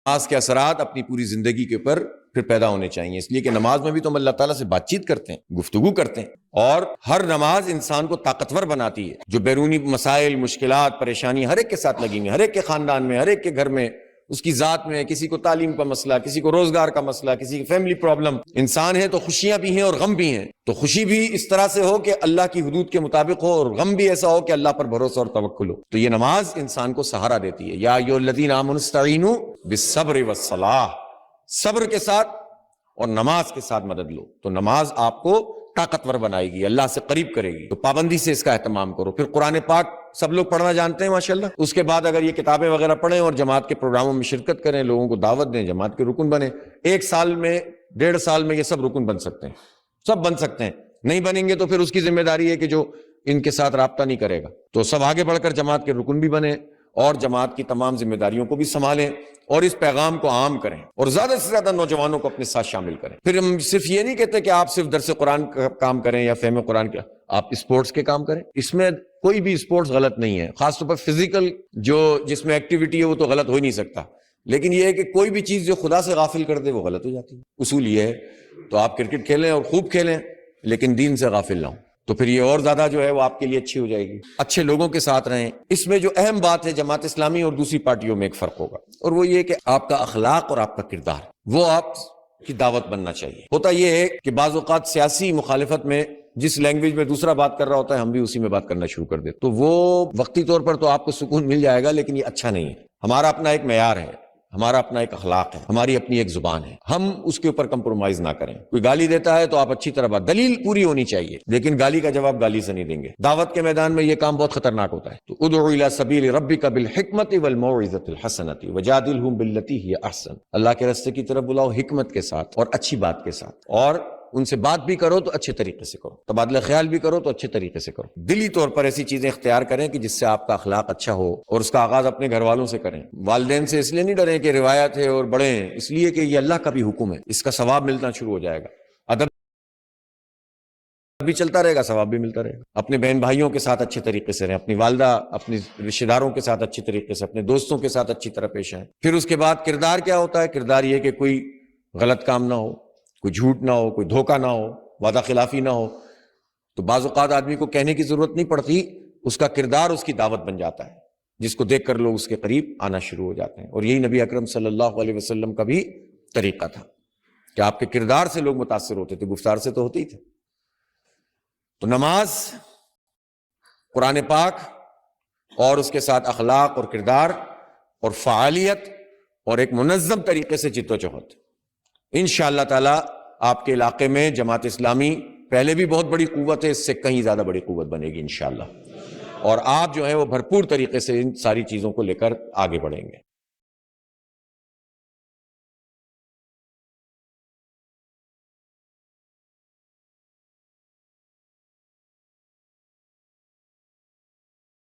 نماز کے اثرات اپنی پوری زندگی کے اوپر پھر پیدا ہونے چاہیے، اس لیے کہ نماز میں بھی تو ہم اللہ تعالیٰ سے بات چیت کرتے ہیں، گفتگو کرتے ہیں، اور ہر نماز انسان کو طاقتور بناتی ہے۔ جو بیرونی مسائل، مشکلات، پریشانی ہر ایک کے ساتھ لگی ہوئی ہیں، ہر ایک کے خاندان میں، ہر ایک کے گھر میں، اس کی ذات میں، کسی کو تعلیم کا مسئلہ، کسی کو روزگار کا مسئلہ، کسی کی فیملی پرابلم۔ انسان ہے تو خوشیاں بھی ہیں اور غم بھی ہیں، تو خوشی بھی اس طرح سے ہو کہ اللہ کی حدود کے مطابق ہو، اور غم بھی ایسا ہو کہ اللہ پر بھروسہ اور توکل ہو۔ تو یہ نماز انسان کو سہارا دیتی ہے۔ یا ایھا الذین آمنوا استعینوا بالصبر والصلاۃ، صبر کے ساتھ اور نماز کے ساتھ مدد لو، تو نماز آپ کو طاقتور بنائے گی، اللہ سے قریب کرے گی۔ تو پابندی سے اس کا اہتمام کرو۔ پھر قرآن پاک سب لوگ پڑھنا جانتے ہیں ماشاءاللہ، اس کے بعد اگر یہ کتابیں وغیرہ پڑھیں اور جماعت کے پروگراموں میں شرکت کریں، لوگوں کو دعوت دیں، جماعت کے رکن بنیں، 1 سال میں 1.5 سال میں یہ سب رکن بن سکتے ہیں، سب بن سکتے ہیں۔ نہیں بنیں گے تو پھر اس کی ذمہ داری ہے کہ جو ان کے ساتھ رابطہ نہیں کرے گا، تو سب آگے بڑھ کر جماعت کے رکن بھی بنیں اور جماعت کی تمام ذمہ داریوں کو بھی سنبھالیں اور اس پیغام کو عام کریں، اور زیادہ سے زیادہ نوجوانوں کو اپنے ساتھ شامل کریں۔ پھر ہم صرف یہ نہیں کہتے کہ آپ صرف درس قرآن کا کام کریں یا فہم قرآن کا، آپ اسپورٹس کے کام کریں، اس میں کوئی بھی اسپورٹس غلط نہیں ہے، خاص طور پر فزیکل جس میں ایکٹیویٹی ہے وہ تو غلط ہو ہی نہیں سکتا، لیکن یہ ہے کہ کوئی بھی چیز جو خدا سے غافل کر دے وہ غلط ہو جاتی ہے۔ اصول یہ ہے، تو آپ کرکٹ کھیلیں اور خوب کھیلیں لیکن دین سے غافل نہ ہوں، تو پھر یہ اور زیادہ جو ہے وہ آپ کے لیے اچھی ہو جائے گی۔ اچھے لوگوں کے ساتھ رہیں۔ اس میں جو اہم بات ہے، جماعت اسلامی اور دوسری پارٹیوں میں ایک فرق ہوگا، اور وہ یہ کہ آپ کا اخلاق اور آپ کا کردار، وہ آپ کی دعوت بننا چاہیے۔ ہوتا یہ ہے کہ بعض اوقات سیاسی مخالفت میں جس لینگویج میں دوسرا بات کر رہا ہوتا ہے ہم بھی اسی میں بات کرنا شروع کر دیتے، تو وہ وقتی طور پر تو آپ کو سکون مل جائے گا، لیکن یہ اچھا نہیں ہے۔ ہمارا اپنا ایک معیار ہے، ہمارا اپنا ایک اخلاق ہے، ہماری اپنی ایک زبان ہے، ہم اس کے اوپر کمپرومائز نہ کریں۔ کوئی گالی دیتا ہے تو آپ اچھی طرح بات، دلیل پوری ہونی چاہیے، لیکن گالی کا جواب گالی سے نہیں دیں گے۔ دعوت کے میدان میں یہ کام بہت خطرناک ہوتا ہے۔ تو ادعو الی سبیل ربک بالحکمۃ والموعظۃ الحسنۃ وجادلھم باللتی ہی احسن، اللہ کے راستے کی طرف بلاؤ حکمت کے ساتھ اور اچھی بات کے ساتھ، اور ان سے بات بھی کرو تو اچھے طریقے سے کرو، تبادلہ خیال بھی کرو تو اچھے طریقے سے کرو۔ دلی طور پر ایسی چیزیں اختیار کریں کہ جس سے آپ کا اخلاق اچھا ہو، اور اس کا آغاز اپنے گھر والوں سے کریں۔ والدین سے اس لیے نہیں ڈریں کہ روایت ہے اور بڑے ہیں، اس لیے کہ یہ اللہ کا بھی حکم ہے، اس کا ثواب ملنا شروع ہو جائے گا، ادب بھی چلتا رہے گا، ثواب بھی ملتا رہے گا۔ اپنے بہن بھائیوں کے ساتھ اچھے طریقے سے رہیں، اپنی والدہ، اپنے رشتہ داروں کے ساتھ اچھے طریقے سے، اپنے دوستوں کے ساتھ اچھی طرح پیش آئیں۔ پھر اس کے بعد کردار کیا ہوتا ہے؟ کردار یہ کہ کوئی غلط کام نہ ہو، کوئی جھوٹ نہ ہو، کوئی دھوکہ نہ ہو، وعدہ خلافی نہ ہو۔ تو بعض اوقات آدمی کو کہنے کی ضرورت نہیں پڑتی، اس کا کردار اس کی دعوت بن جاتا ہے، جس کو دیکھ کر لوگ اس کے قریب آنا شروع ہو جاتے ہیں۔ اور یہی نبی اکرم صلی اللہ علیہ وسلم کا بھی طریقہ تھا کہ آپ کے کردار سے لوگ متاثر ہوتے تھے، گفتار سے تو ہوتے ہی تھے۔ تو نماز، قرآن پاک اور اس کے ساتھ اخلاق اور کردار اور فعالیت اور ایک منظم طریقے سے جد و جہد، انشاءاللہ تعالی آپ کے علاقے میں جماعت اسلامی پہلے بھی بہت بڑی قوت ہے، اس سے کہیں زیادہ بڑی قوت بنے گی انشاءاللہ، اور آپ جو ہے وہ بھرپور طریقے سے ان ساری چیزوں کو لے کر آگے بڑھیں گے۔